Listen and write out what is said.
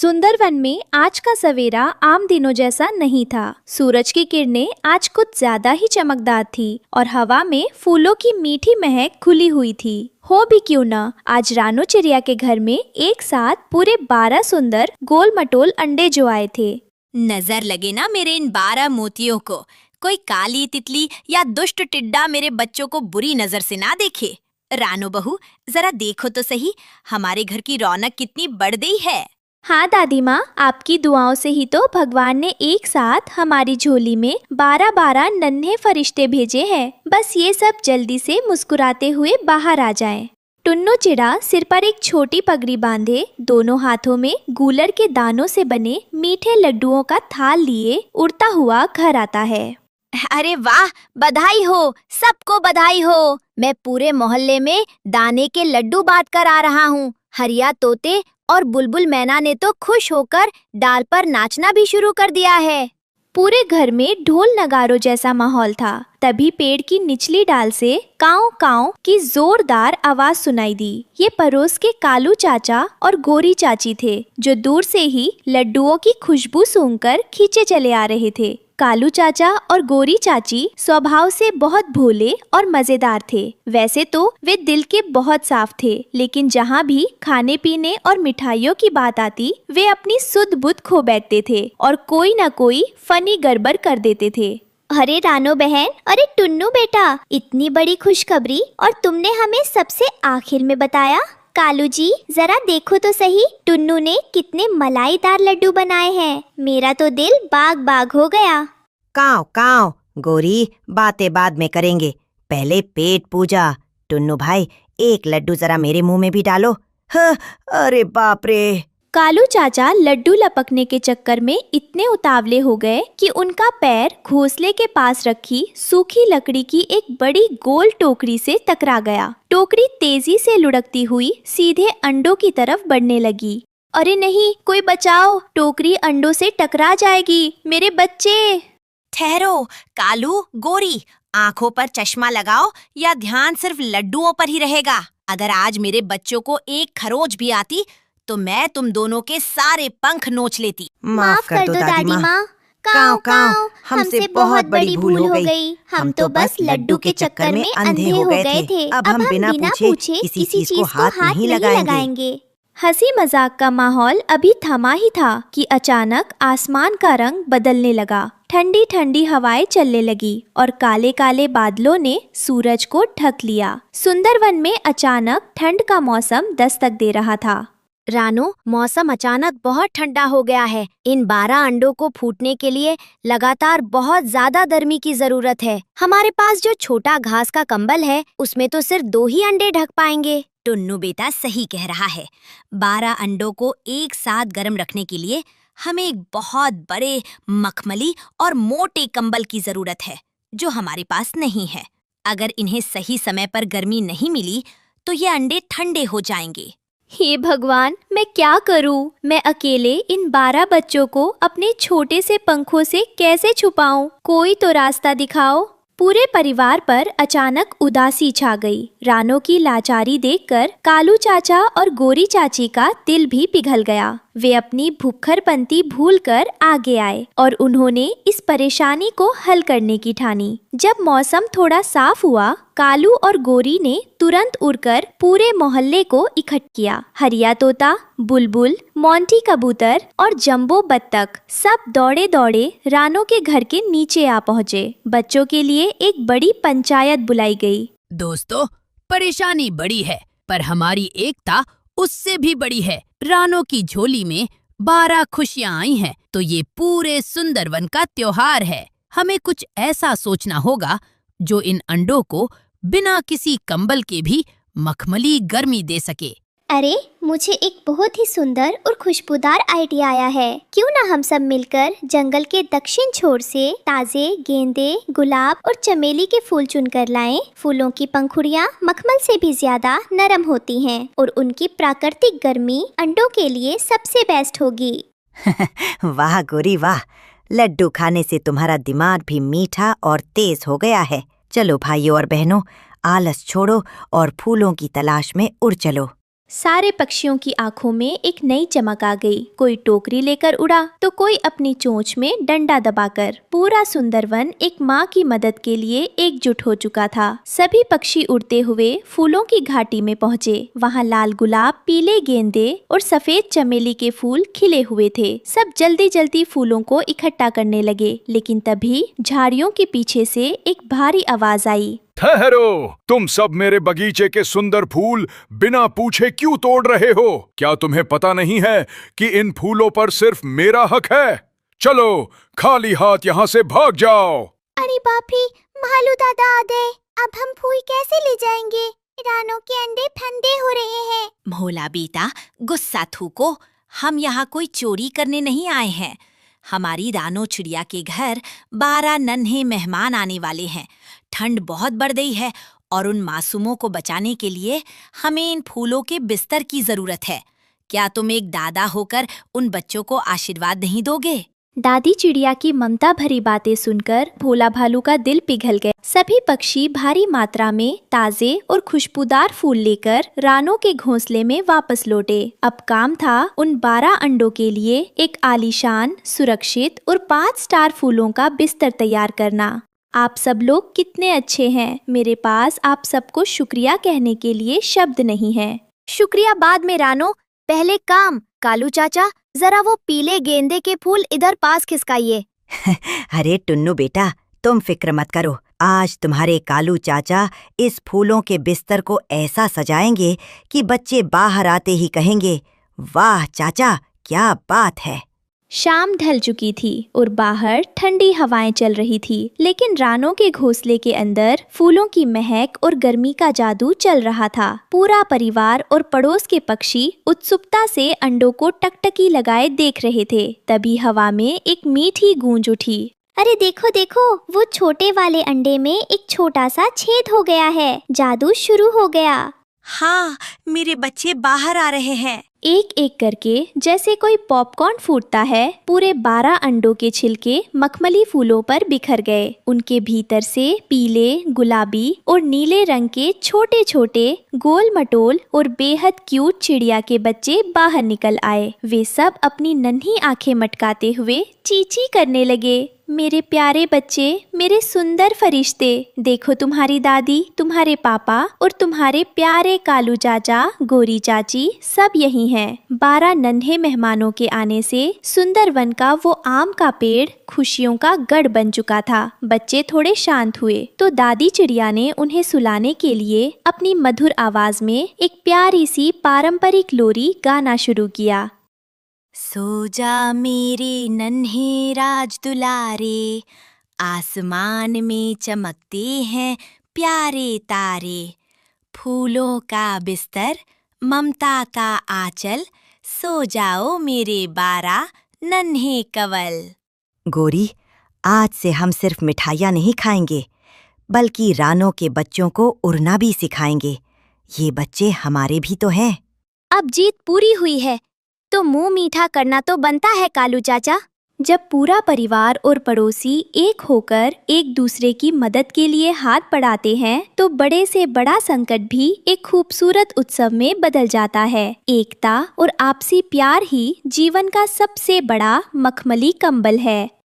सुंदरवन में आज का सवेरा आम दिनों जैसा नहीं था। सूरज की किरणें आज कुछ ज्यादा ही चमकदार थी और हवा में फूलों की मीठी महक खुली हुई थी। हो भी क्यों ना, आज रानू चिड़िया के घर में एक साथ पूरे 12 सुंदर गोल मटोल अंडे जो आए थे। नजर लगे ना मेरे इन 12 मोतियों को, कोई काली तितली या दुष्ट टिड्डा मेरे बच्चों को बुरी नजर से ना देखे। रानू बहू, जरा देखो तो सही, हमारे घर की रौनक कितनी बढ़ गई है। हाँ दादी माँ, आपकी दुआओं से ही तो भगवान ने एक साथ हमारी झोली में 12 नन्हे फरिश्ते भेजे हैं। बस ये सब जल्दी से मुस्कुराते हुए बाहर आ जाएं। टुन्नू चिड़ा सिर पर एक छोटी पगड़ी बांधे, दोनों हाथों में गूलर के दानों से बने मीठे लड्डुओं का थाल लिए उड़ता हुआ घर आता है। अरे वाह, बधाई हो, सबको बधाई हो। मैं पूरे मोहल्ले में दाने के लड्डू बांट कर आ रहा हूँ। हरिया तोते और बुलबुल मैना ने तो खुश होकर डाल पर नाचना भी शुरू कर दिया है। पूरे घर में ढोल नगारों जैसा माहौल था। तभी पेड़ की निचली डाल से काऊ काऊ की जोरदार आवाज सुनाई दी। ये पड़ोस के कालू चाचा और गोरी चाची थे, जो दूर से ही लड्डुओं की खुशबू सूंघकर खींचे चले आ रहे थे। कालू चाचा और गोरी चाची स्वभाव से बहुत भोले और मजेदार थे। वैसे तो वे दिल के बहुत साफ थे, लेकिन जहाँ भी खाने पीने और मिठाइयों की बात आती, वे अपनी सुध बुध खो बैठते थे और कोई न कोई फनी गड़बड़ कर देते थे। अरे रानो बहन, अरे टुन्नू बेटा, इतनी बड़ी खुशखबरी और तुमने हमें सबसे आखिर में बताया। कालू जी, जरा देखो तो सही, टुन्नू ने कितने मलाईदार लड्डू बनाए हैं। मेरा तो दिल बाग बाग हो गया। काव काव गोरी, बातें बाद में करेंगे, पहले पेट पूजा। टुन्नू भाई, एक लड्डू जरा मेरे मुंह में भी डालो। अरे बाप रे। कालू चाचा लड्डू लपकने के चक्कर में इतने उतावले हो गए कि उनका पैर घोंसले के पास रखी सूखी लकड़ी की एक बड़ी गोल टोकरी से टकरा गया। टोकरी तेजी से लुढ़कती हुई सीधे अंडों की तरफ बढ़ने लगी। अरे नहीं, कोई बचाओ, टोकरी अंडों से टकरा जाएगी, मेरे बच्चे। ठहरो कालू, गोरी, आंखों पर चश्मा लगाओ या ध्यान सिर्फ लड्डुओं पर ही रहेगा। अगर आज मेरे बच्चों को एक खरोच भी आती तो मैं तुम दोनों के सारे पंख नोच लेती। माफ कर दो दादी माँ। काव काव, हमसे बहुत बड़ी भूल हो गई। हम तो बस लड्डू के चक्कर में अंधे हो गए थे। अब हम बिना पूछे किसी चीज को हाथ नहीं लगाएंगे। हंसी मजाक का माहौल अभी थमा ही था कि अचानक आसमान का रंग बदलने लगा। ठंडी ठंडी हवाएं चलने लगी और काले काले बादलों ने सूरज को ढक लिया। सुंदरवन में अचानक ठंड का मौसम दस्तक दे रहा था। रानू, मौसम अचानक बहुत ठंडा हो गया है। इन 12 अंडों को फूटने के लिए लगातार बहुत ज्यादा गर्मी की जरूरत है। हमारे पास जो छोटा घास का कंबल है, उसमें तो सिर्फ 2 ही अंडे ढक पाएंगे। टुन्नू बेटा सही कह रहा है। 12 अंडों को एक साथ गर्म रखने के लिए हमें एक बहुत बड़े मखमली और मोटे कंबल की जरूरत है, जो हमारे पास नहीं है। अगर इन्हें सही समय पर गर्मी नहीं मिली तो ये अंडे ठंडे हो जाएंगे। हे भगवान, मैं क्या करूं? मैं अकेले इन 12 बच्चों को अपने छोटे से पंखों से कैसे छुपाऊं? कोई तो रास्ता दिखाओ। पूरे परिवार पर अचानक उदासी छा गई। रानो की लाचारी देखकर कालू चाचा और गोरी चाची का दिल भी पिघल गया। वे अपनी भुक्खरपंती भूलकर आगे आए और उन्होंने इस परेशानी को हल करने की ठानी। जब मौसम थोड़ा साफ हुआ, कालू और गोरी ने तुरंत उड़कर पूरे मोहल्ले को इकट्ठ किया। हरिया तोता, बुलबुल, मोंटी कबूतर और जंबो बत्तख सब दौड़े दौड़े रानो के घर के नीचे आ पहुँचे। बच्चों के लिए एक बड़ी पंचायत बुलाई गई। दोस्तों, परेशानी बड़ी है, पर हमारी एकता उससे भी बड़ी है। रानो की झोली में 12 खुशियाँ आई हैं, तो ये पूरे सुंदरवन का त्योहार है। हमें कुछ ऐसा सोचना होगा जो इन अंडों को बिना किसी कंबल के भी मखमली गर्मी दे सके। अरे, मुझे एक बहुत ही सुंदर और खुशबूदार आइडिया आया है। क्यों ना हम सब मिलकर जंगल के दक्षिण छोर से ताजे गेंदे, गुलाब और चमेली के फूल चुनकर लाएं। फूलों की पंखुड़ियाँ मखमल से भी ज्यादा नरम होती हैं और उनकी प्राकृतिक गर्मी अंडों के लिए सबसे बेस्ट होगी। वाह गोरी वाह, लड्डू खाने से तुम्हारा दिमाग भी मीठा और तेज हो गया है। चलो भाइयों और बहनों, आलस छोड़ो और फूलों की तलाश में उड़ चलो। सारे पक्षियों की आंखों में एक नई चमक आ गई। कोई टोकरी लेकर उड़ा तो कोई अपनी चोंच में डंडा दबाकर। पूरा सुंदरवन एक माँ की मदद के लिए एकजुट हो चुका था। सभी पक्षी उड़ते हुए फूलों की घाटी में पहुँचे। वहाँ लाल गुलाब, पीले गेंदे और सफेद चमेली के फूल खिले हुए थे। सब जल्दी जल्दी फूलों को इकट्ठा करने लगे, लेकिन तभी झाड़ियों के पीछे से एक भारी आवाज आई। ठहरो, तुम सब मेरे बगीचे के सुंदर फूल बिना पूछे क्यों तोड़ रहे हो? क्या तुम्हें पता नहीं है कि इन फूलों पर सिर्फ मेरा हक है? चलो, खाली हाथ यहाँ से भाग जाओ। अरे बाप रे, भालू दादा आ गए। अब हम फूल कैसे ले जाएंगे? रानों के अंडे ठंडे हो रहे हैं। भोला बेटा, गुस्सा थूको। हम यहाँ कोई चोरी करने नहीं आए हैं। हमारी रानो चिड़िया के घर 12 नन्हे मेहमान आने वाले हैं। ठंड बहुत बढ़ गई है और उन मासूमों को बचाने के लिए हमें इन फूलों के बिस्तर की जरूरत है। क्या तुम एक दादा होकर उन बच्चों को आशीर्वाद नहीं दोगे? दादी चिड़िया की ममता भरी बातें सुनकर भोला भालू का दिल पिघल गया। सभी पक्षी भारी मात्रा में ताजे और खुशबूदार फूल लेकर रानों के घोंसले में वापस लौटे। अब काम था उन 12 अंडों के लिए एक आलीशान, सुरक्षित और 5 स्टार फूलों का बिस्तर तैयार करना। आप सब लोग कितने अच्छे हैं। मेरे पास आप सबको शुक्रिया कहने के लिए शब्द नहीं है। शुक्रिया बाद में रानो, पहले काम। कालू चाचा, जरा वो पीले गेंदे के फूल इधर पास खिसकाइए। अरे टुन्नू बेटा, तुम फिक्र मत करो। आज तुम्हारे कालू चाचा इस फूलों के बिस्तर को ऐसा सजाएंगे कि बच्चे बाहर आते ही कहेंगे, वाह चाचा, क्या बात है। शाम ढल चुकी थी और बाहर ठंडी हवाएं चल रही थी, लेकिन रानों के घोंसले के अंदर फूलों की महक और गर्मी का जादू चल रहा था। पूरा परिवार और पड़ोस के पक्षी उत्सुकता से अंडों को टकटकी लगाए देख रहे थे। तभी हवा में एक मीठी गूंज उठी। अरे देखो देखो, वो छोटे वाले अंडे में एक छोटा सा छेद हो गया है। जादू शुरू हो गया। हाँ, मेरे बच्चे बाहर आ रहे हैं। एक एक करके जैसे कोई पॉपकॉर्न फूटता है, पूरे 12 अंडों के छिलके मखमली फूलों पर बिखर गए। उनके भीतर से पीले, गुलाबी और नीले रंग के छोटे छोटे गोल मटोल और बेहद क्यूट चिड़िया के बच्चे बाहर निकल आए। वे सब अपनी नन्ही आंखें मटकाते हुए चींची करने लगे। मेरे प्यारे बच्चे, मेरे सुंदर फरिश्ते, देखो तुम्हारी दादी, तुम्हारे पापा और तुम्हारे प्यारे कालू चाचा, गोरी चाची सब यही हैं। 12 नन्हे मेहमानों के आने से सुंदरवन का वो आम का पेड़ खुशियों का गढ़ बन चुका था। बच्चे थोड़े शांत हुए तो दादी चिड़िया ने उन्हें सुलाने के लिए अपनी मधुर आवाज में एक प्यारी सी पारंपरिक लोरी गाना शुरू किया। सो जा मेरे नन्हे राज दुलारे, आसमान में चमकते हैं प्यारे तारे। फूलों का बिस्तर, ममता का आंचल, सो जाओ मेरे 12 नन्हे कवल। गोरी, आज से हम सिर्फ मिठाइयाँ नहीं खाएंगे, बल्कि रानों के बच्चों को उड़ना भी सिखाएंगे। ये बच्चे हमारे भी तो हैं। अब जीत पूरी हुई है तो मुंह मीठा करना तो बनता है कालू चाचा। जब पूरा परिवार और पड़ोसी एक होकर एक दूसरे की मदद के लिए हाथ बढ़ाते हैं तो बड़े से बड़ा संकट भी एक खूबसूरत उत्सव में बदल जाता है। एकता और आपसी प्यार ही जीवन का सबसे बड़ा मखमली कंबल है।